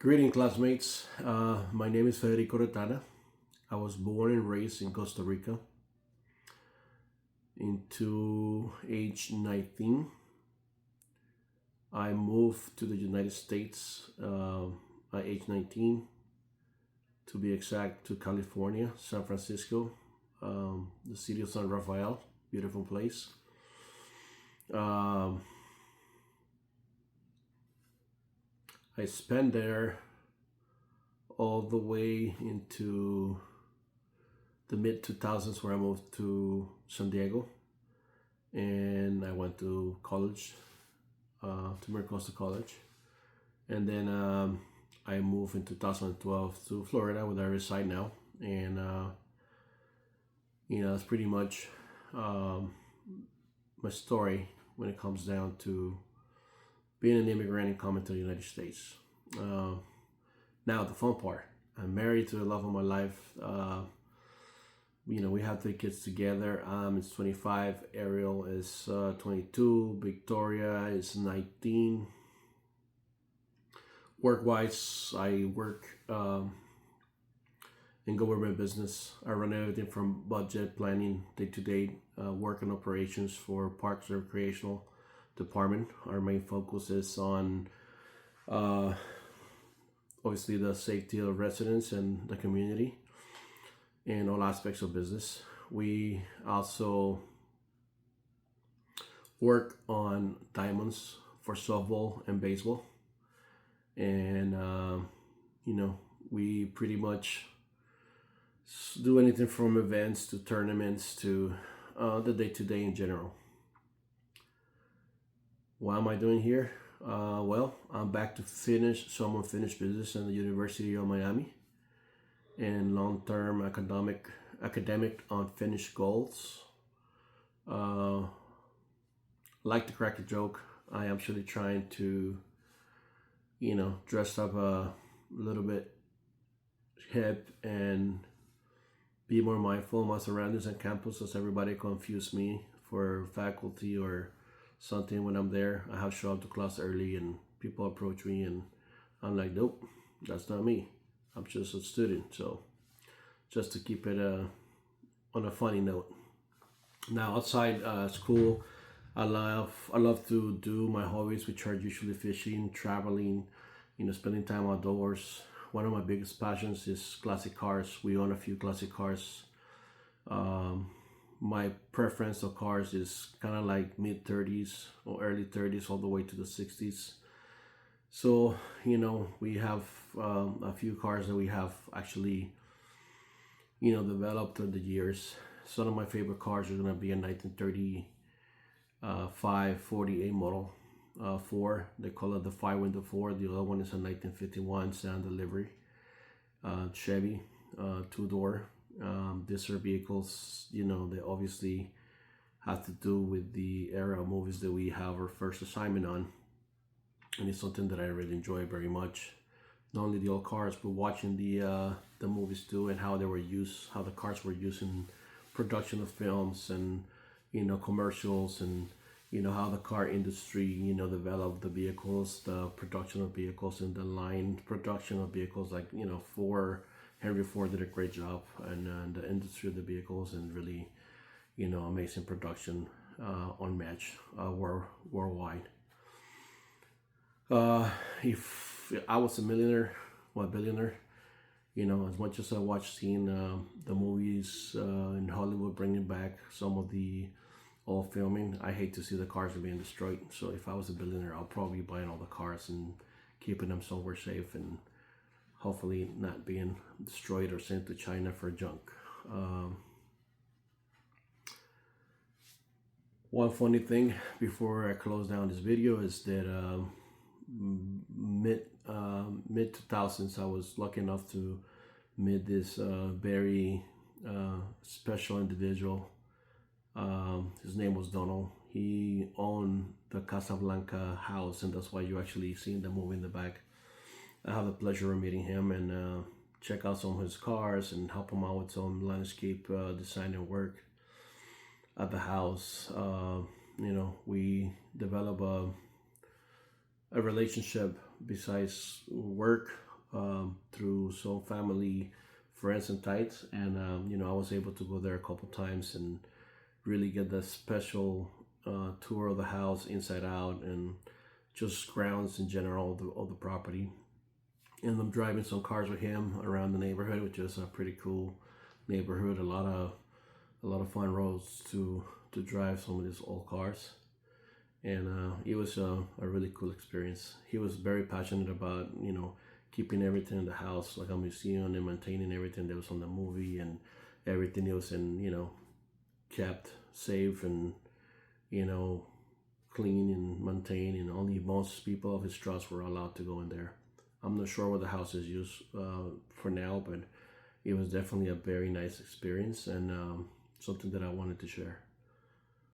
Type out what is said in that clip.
Greeting, classmates. My name is Federico Retana. I was born and raised in Costa Rica. Into age 19, I moved to the United States at age 19, to be exact, to California, San Francisco, the city of San Rafael, beautiful place. Um, I spent there all the way into the mid 2000s, where I moved to San Diego and I went to college, to Maricosta College. And then I moved in 2012 to Florida, where I reside now. And, that's pretty much my story when it comes down to being an immigrant and coming to the United States. Now, the fun part: I'm married to the love of my life. We have 3 kids together. It's 25. Ariel is 22. Victoria is 19. Work-wise, I work in government business. I run everything from budget planning, day-to-day work and operations for Parks and Recreational Department. Our main focus is on obviously the safety of residents and the community in all aspects of business. We also work on diamonds for softball and baseball. And, we pretty much do anything from events to tournaments to the day-to-day in general. What am I doing here? Well, I'm back to finish some unfinished business at the University of Miami and long-term academic unfinished goals. Like to crack a joke. I am actually trying to, dress up a little bit hip and be more mindful of my surroundings on campus, as everybody confuse me for faculty or something when I'm there. I have to show up to class early and people approach me and I'm like, nope, that's not me. I'm just a student. So just to keep it on a funny note. Now, outside school, I love to do my hobbies, which are usually fishing, traveling, spending time outdoors. One of my biggest passions is classic cars. We own a few classic cars. My preference of cars is kind of like mid 30s or early 30s all the way to the 60s. So, we have a few cars that we have actually, developed through the years. Some of my favorite cars are going to be a 1935 48 model 4. They call it the 5-window 4. The other one is a 1951 sedan delivery Chevy 2-door. These are vehicles, they obviously have to do with the era of movies that we have our first assignment on. And it's something that I really enjoy very much. Not only the old cars, but watching the movies too, and how they were used, how the cars were used in production of films and, commercials, and, how the car industry, developed the vehicles, the production of vehicles, and the line production of vehicles. Like, Henry Ford did a great job, and the industry of the vehicles, and really, amazing production, unmatched worldwide. If I was a millionaire or a billionaire, as much as I watch seeing the movies in Hollywood bringing back some of the old filming, I hate to see the cars being destroyed. So if I was a billionaire, I'll probably be buying all the cars and keeping them somewhere safe, and hopefully not being destroyed or sent to China for junk. One funny thing before I close down this video is that mid 2000s, I was lucky enough to meet this very special individual. His name was Donald. He owned the Casablanca house, and that's why you actually see the movie in the back. I have the pleasure of meeting him and check out some of his cars and help him out with some landscape design and work at the house. We develop a relationship besides work, through some family, friends, and tights, and I was able to go there a couple times and really get the special tour of the house inside out and just grounds in general of the property. And I'm driving some cars with him around the neighborhood, which is a pretty cool neighborhood. A lot of fun roads to drive some of these old cars, and it was a really cool experience. He was very passionate about keeping everything in the house like a museum and maintaining everything that was on the movie, and everything that was in kept safe and you know clean and maintained, and only most people of his trust were allowed to go in there. I'm not sure what the house is used for now, but it was definitely a very nice experience, and something that I wanted to share.